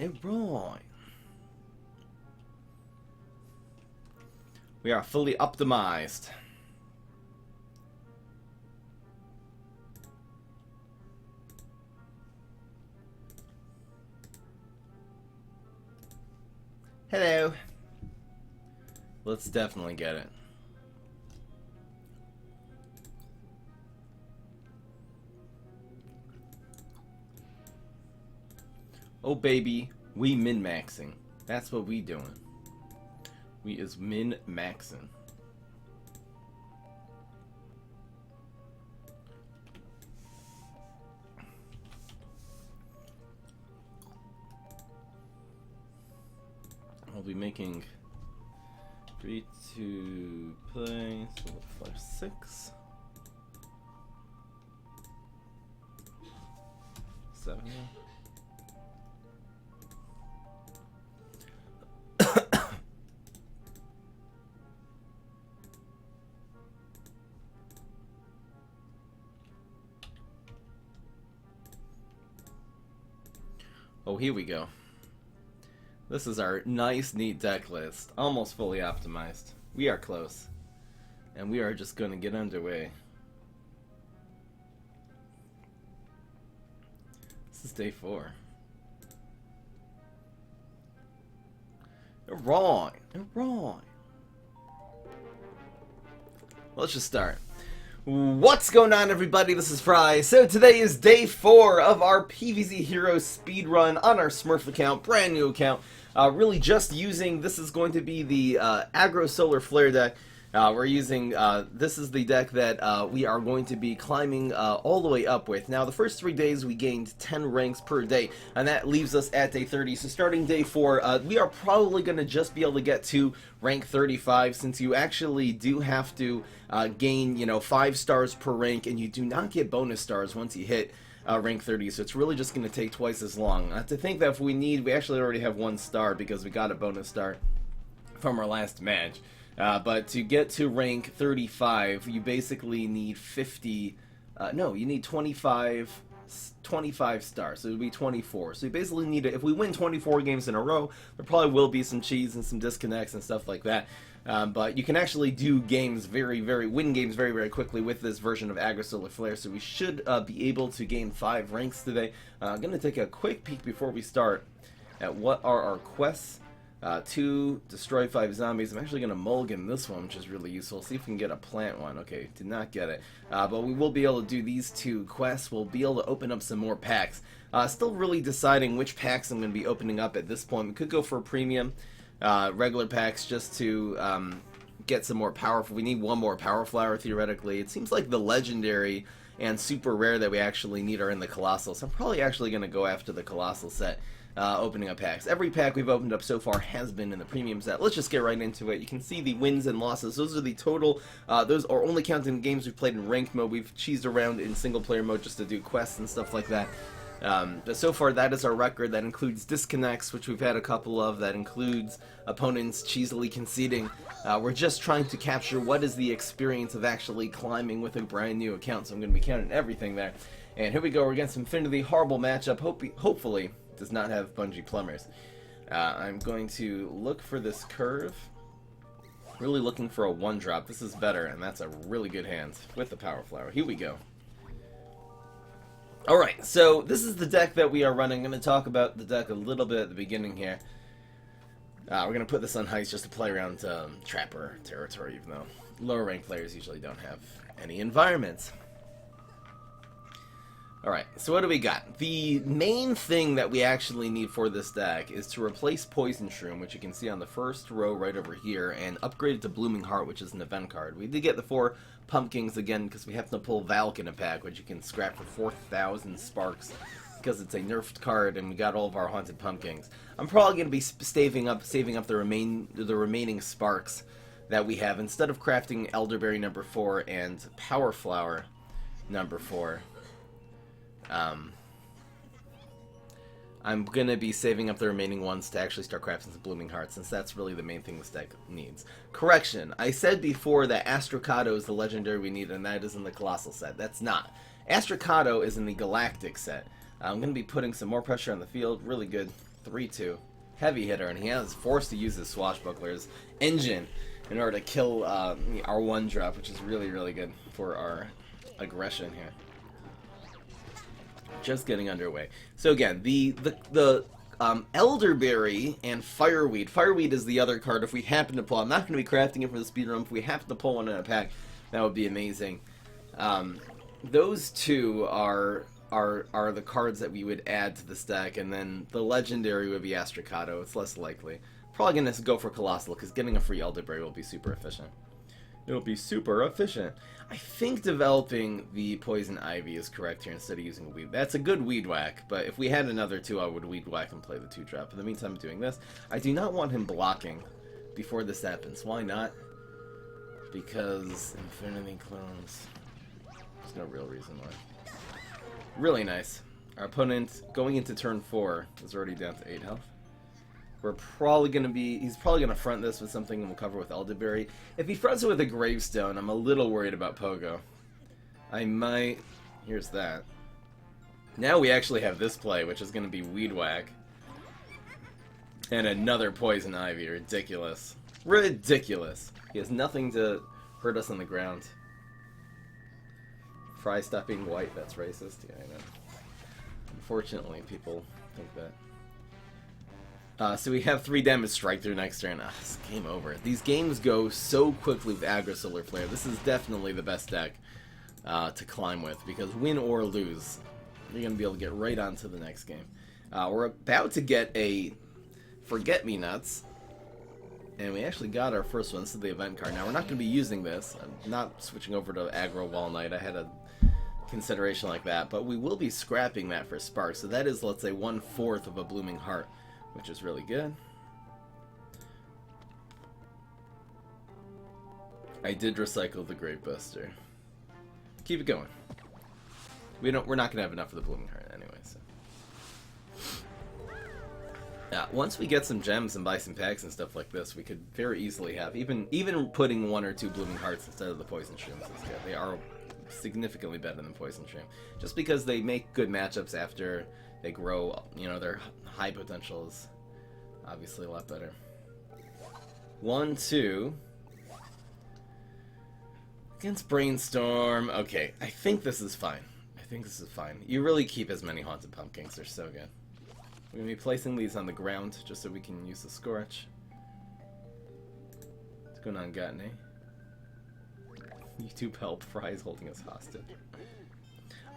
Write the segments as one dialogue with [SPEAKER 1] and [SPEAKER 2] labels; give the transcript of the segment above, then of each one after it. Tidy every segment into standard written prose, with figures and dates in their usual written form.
[SPEAKER 1] Alright. We are fully optimized. Hello. Let's definitely get it. Oh baby, we min-maxing. That's what we doing. We is min-maxing. I'll be making free-to-play, so flash 6. 7. Oh, here we go. This is our nice, neat deck list. Almost fully optimized. We are close. And we are just going to get underway. This is day 4. Alright. Alright. Let's just start. What's going on, everybody? This is Fry. So today is day 4 of our PvZ Heroes speedrun on our Smurf account, brand new account. Really just using, this is going to be the Aggro Solar Flare deck. We're using, this is the deck that we are going to be climbing all the way up with. Now, the first 3 days we gained 10 ranks per day, and that leaves us at day 30. So starting day 4, we are probably going to just be able to get to rank 35, since you actually do have to gain, 5 stars per rank, and you do not get bonus stars once you hit rank 30, so it's really just going to take twice as long. To think that if we actually already have 1 star because we got a bonus star from our last match. But to get to rank 35, you basically need 50, no, you need 25 stars, so it would be 24. So you basically need if we win 24 games in a row, there probably will be some cheese and some disconnects and stuff like that. But you can actually do games win games very, very quickly with this version of Aggro Solar Flare, so we should be able to gain 5 ranks today. I'm going to take a quick peek before we start at what are our quests. 2, destroy 5 zombies. I'm actually going to mulligan this one, which is really useful. See if we can get a plant one. Okay, did not get it. But we will be able to do these 2 quests. We'll be able to open up some more packs. Still really deciding which packs I'm going to be opening up at this point. We could go for a premium, regular packs just to get some more powerful. We need 1 more power flower, theoretically. It seems like the legendary and super rare that we actually need are in the colossal. So I'm probably actually going to go after the colossal set. Opening up packs. Every pack we've opened up so far has been in the premium set. Let's just get right into it. You can see the wins and losses. Those are the total, those are only counting games we've played in ranked mode. We've cheesed around in single player mode just to do quests and stuff like that. But so far that is our record. That includes disconnects, which we've had a couple of. That includes opponents cheesily conceding. We're just trying to capture what is the experience of actually climbing with a brand new account. So I'm going to be counting everything there. And here we go. We're against Infinity. Horrible matchup. Hopefully does not have Bungee Plumbers. I'm going to look for this curve. Really looking for a 1-drop. This is better, and that's a really good hand with the Power Flower. Here we go. Alright, so this is the deck that we are running. I'm going to talk about the deck a little bit at the beginning here. We're going to put this on heist just to play around Trapper territory, even though lower rank players usually don't have any environments. Alright, so what do we got? The main thing that we actually need for this deck is to replace Poison Shroom, which you can see on the first row right over here, and upgrade it to Blooming Heart, which is an event card. We did get the 4 Pumpkins again because we have to pull Valk in a pack, which you can scrap for 4,000 sparks because it's a nerfed card, and we got all of our Haunted Pumpkins. I'm probably going to be saving up the remaining sparks that we have. Instead of crafting Elderberry number 4 and Power Flower number 4, I'm going to be saving up the remaining ones to actually start crafting some Blooming Hearts, since that's really the main thing this deck needs. Correction, I said before that Astrocado is the legendary we need, and that is in the Colossal set. That's not. Astrocado is in the Galactic set. I'm going to be putting some more pressure on the field. Really good 3-2. Heavy hitter, and he is forced to use his Swashbuckler's engine in order to kill our 1-drop, which is really, really good for our aggression here. Just getting underway. So again, the Elderberry and Fireweed. Fireweed is the other card if we happen to pull. I'm not going to be crafting it for the speedrun. If we happen to pull one in a pack, that would be amazing. Those two are the cards that we would add to this deck, and then the Legendary would be Astracato. It's less likely. Probably going to go for Colossal, because getting a free Elderberry will be super efficient. It'll be super efficient. I think developing the Poison Ivy is correct here instead of using Weed. That's a good Weed Whack, but if we had another 2, I would Weed Whack and play the 2-drop. In the meantime, I'm doing this. I do not want him blocking before this happens. Why not? Because Infinity Clones. There's no real reason why. Really nice. Our opponent, going into turn 4, is already down to 8 health. We're probably going to be... He's probably going to front this with something we'll cover with Elderberry. If he fronts it with a Gravestone, I'm a little worried about Pogo. I might... Here's that. Now we actually have this play, which is going to be Weed Whack. And another Poison Ivy. Ridiculous. Ridiculous. He has nothing to hurt us on the ground. Fry stop being white, that's racist. Yeah, I know. Unfortunately, people think that. So we have 3 damage strike through next turn. It's game over. These games go so quickly with Aggro Solar Flare. This is definitely the best deck to climb with, because win or lose, you're going to be able to get right on to the next game. We're about to get a Forget-Me-Nuts, and we actually got our first one. This is the event card. Now, we're not going to be using this. I'm not switching over to Aggro Wall Knight. I had a consideration like that, but we will be scrapping that for Spark. So that is, let's say, 1/4 of a Blooming Heart, which is really good. I did recycle the Grave Buster. Keep it going. We're not gonna have enough of the Blooming Heart anyway. So. Once we get some gems and buy some packs and stuff like this, we could very easily have even putting 1 or 2 Blooming Hearts instead of the Poison Shrooms is good. They are significantly better than Poison Shroom, just because they make good matchups after they grow. You know, their high potential is obviously a lot better. 1, 2 against Brainstorm. Okay, I think this is fine. You really keep as many Haunted Pumpkins. They're so good. We're going to be placing these on the ground just so we can use the Scorch. What's going on, Gotney? YouTube help. Fry's holding us hostage.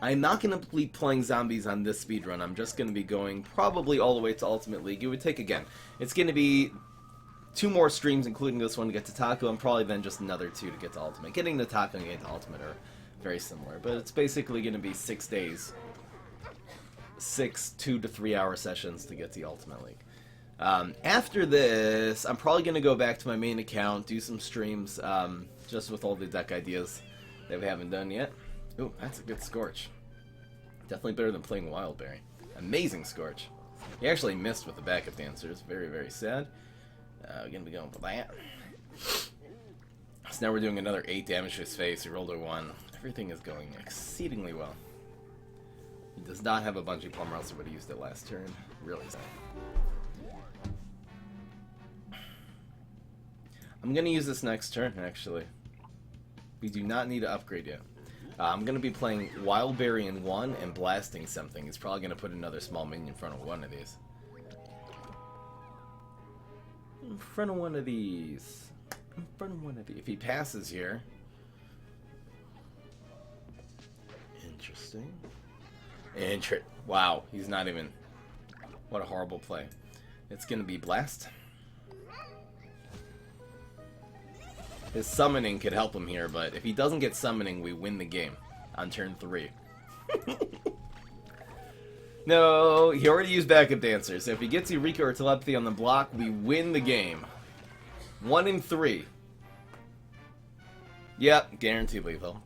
[SPEAKER 1] I'm not going to be playing zombies on this speedrun. I'm just going to be going probably all the way to Ultimate League. It would take, again, it's going to be 2 more streams, including this one, to get to Taco, and probably then just another 2 to get to Ultimate. Getting to Taco and getting to Ultimate are very similar, but it's basically going to be 6 days. 6 2 to 3 hour sessions to get to the Ultimate League. After this, I'm probably going to go back to my main account, do some streams, just with all the deck ideas that we haven't done yet. Ooh, that's a good Scorch. Definitely better than playing Wildberry. Amazing Scorch. He actually missed with the backup dancers. Very, very sad. We're going to be going for that. So now we're doing another 8 damage to his face. He rolled a 1. Everything is going exceedingly well. He does not have a Bungee Plumber, else he would have used it last turn. Really sad. I'm going to use this next turn, actually. We do not need to upgrade yet. I'm going to be playing Wildberry in 1 and blasting something. He's probably going to put another small minion in front of one of these. In front of one of these. In front of one of these. If he passes here. Interesting. Wow, he's not even... What a horrible play. It's going to be Blast. His summoning could help him here, but if he doesn't get summoning, we win the game on turn 3. No, he already used backup dancers. So if he gets Eureka or Telepathy on the block, we win the game. 1 in 3. Yep, guaranteed lethal.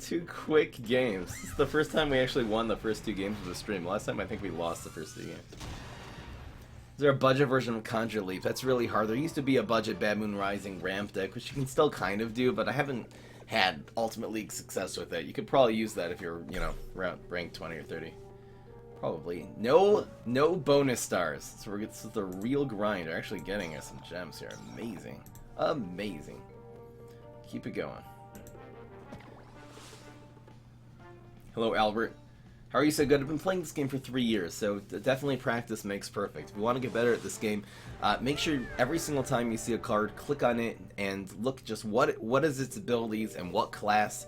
[SPEAKER 1] 2 quick games. This is the first time we actually won the first 2 games of the stream. Last time I think we lost the first 2 games. Is there a budget version of Conjure Leap? That's really hard. There used to be a budget Bad Moon Rising ramp deck, which you can still kind of do, but I haven't had Ultimate League success with it. You could probably use that if you're, you know, around rank 20 or 30. Probably. No bonus stars. So this is the real grind. We're actually getting us some gems here. Amazing. Amazing. Keep it going. Hello, Albert. How are you so good? I've been playing this game for 3 years, so definitely practice makes perfect. If you want to get better at this game, make sure every single time you see a card, click on it and look just what is its abilities and what class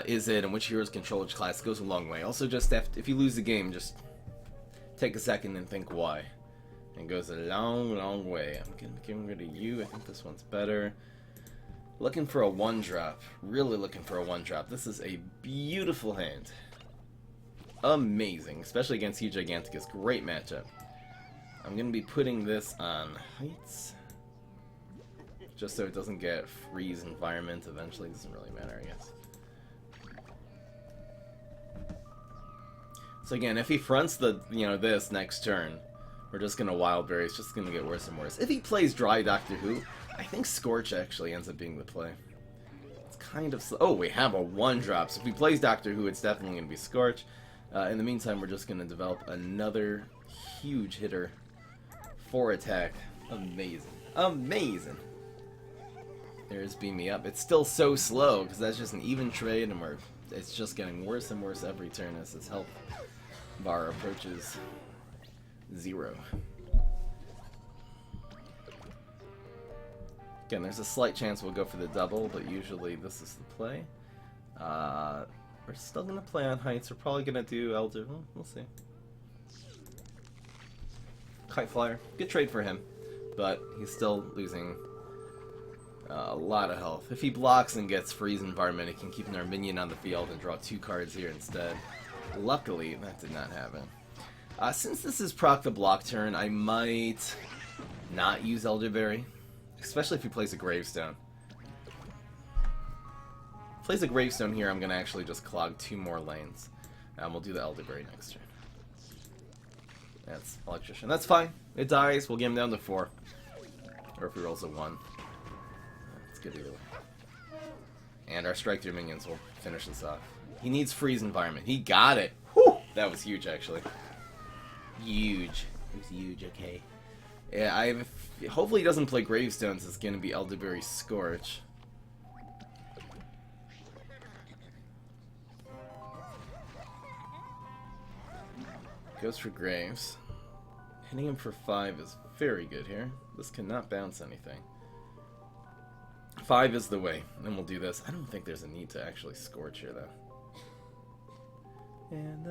[SPEAKER 1] is it and which heroes control which class. It goes a long way. Also, just if you lose the game, just take a second and think why. It goes a long way. I'm getting rid of you. I think this one's better. Looking for a 1-drop. Really looking for a 1-drop. This is a beautiful hand. Amazing. Especially against Huge Giganticus. Great matchup. I'm going to be putting this on heights. Just so it doesn't get freeze environment eventually. Doesn't really matter, I guess. So again, if he fronts the, this next turn, we're just going to Wild Berry. It's just going to get worse and worse. If he plays Dry Doctor Who, I think Scorch actually ends up being the play. It's kind of slow. Oh, we have a 1-drop. So if he plays Doctor Who, it's definitely going to be Scorch. In the meantime, we're just going to develop another huge hitter for attack. Amazing. Amazing. There's Beam Me Up. It's still so slow because that's just an even trade, and it's just getting worse and worse every turn as his health bar approaches 0. Again, there's a slight chance we'll go for the double, but usually this is the play. We're still going to play on heights. We're probably going to do Elder. We'll see. Kite Flyer. Good trade for him, but he's still losing a lot of health. If he blocks and gets Freeze Environment, he can keep an minion on the field and draw 2 cards here instead. Luckily, that did not happen. Since this is proc the block turn, I might not use Elderberry. Especially if he plays a Gravestone. If he plays a Gravestone here, I'm going to actually just clog 2 more lanes. And we'll do the Elderberry next turn. That's Electrician. That's fine. It dies. We'll get him down to 4. Or if he rolls a 1. That's good either way. And our Strike Through minions will finish this off. He needs Freeze Environment. He got it. Whew! That was huge, actually. Huge. It was huge, okay. Yeah, hopefully he doesn't play Gravestones. It's going to be Elderberry Scorch. Goes for Graves. Hitting him for 5 is very good here. This cannot bounce anything. 5 is the way. And then we'll do this. I don't think there's a need to actually Scorch here, though. And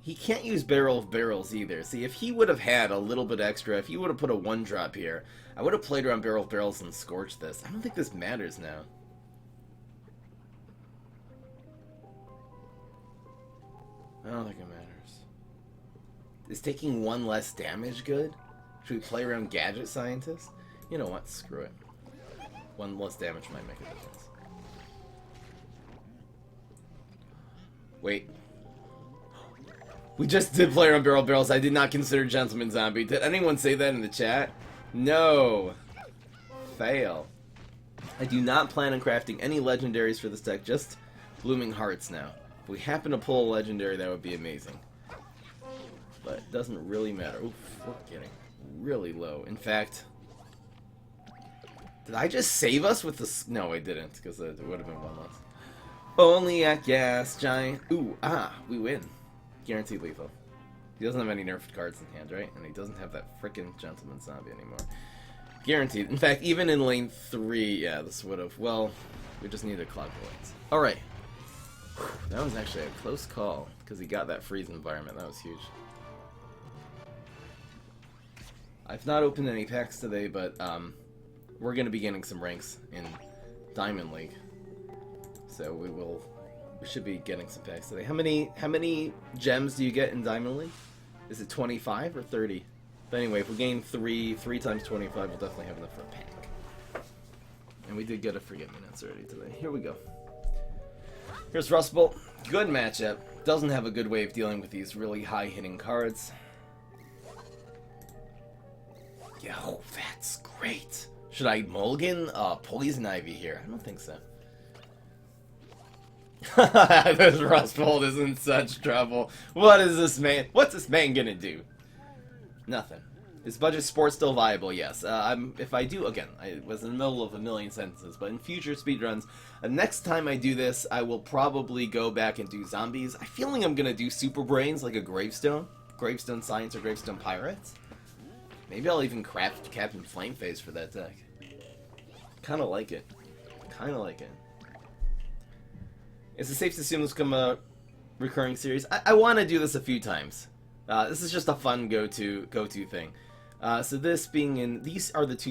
[SPEAKER 1] he can't use Barrel of Barrels either. See, if he would have had a little bit extra, if he would have put a 1-drop here, I would have played around Barrel of Barrels and Scorched this. I don't think this matters now. I don't think it matters. Is taking 1 less damage good? Should we play around Gadget Scientist? You know what? Screw it. 1 less damage might make a difference. Wait. We just did play around Barrel Barrels. I did not consider Gentleman Zombie. Did anyone say that in the chat? No. Fail. I do not plan on crafting any legendaries for this deck, just Blooming Hearts now. If we happen to pull a legendary, that would be amazing. But it doesn't really matter. Oof, we're getting really low. In fact, did I just save us with this? No, I didn't, because it would have been 1 less. Only at Gas Giant. Ooh, we win. Guaranteed lethal. He doesn't have any nerfed cards in hand, right? And he doesn't have that frickin' Gentleman Zombie anymore. Guaranteed. In fact, even in lane 3, yeah, this would have. Well, we just need to clog the lanes. Alright. That was actually a close call, because he got that freeze environment. That was huge. I've not opened any packs today, but we're going to be getting some ranks in Diamond League. So we should be getting some packs today. How many gems do you get in Diamond League? Is it 25 or 30? But anyway, if we gain 3 times 25, we'll definitely have enough for a pack. And we did get a Forget Me Nots already today. Here we go. Here's Rust Bolt. Good matchup. Doesn't have a good way of dealing with these really high-hitting cards. Yeah, oh, that's great. Should I mulligan Poison Ivy here? I don't think so. This Rust Bolt is in such trouble. What is this man? What's this man gonna do? Nothing. Is budget sport still viable? Yes. If I do, again, I was in the middle of a million sentences, but in future speedruns, next time I do this, I will probably go back and do zombies. I feel like I'm gonna do super brains, like a gravestone. Gravestone Science or Gravestone Pirates. Maybe I'll even craft Captain Flameface for that deck. Kinda like it. Kinda like it. Is it safe to assume this will become a recurring series? I want to do this a few times. This is just a fun go-to thing. So this being in... These are the two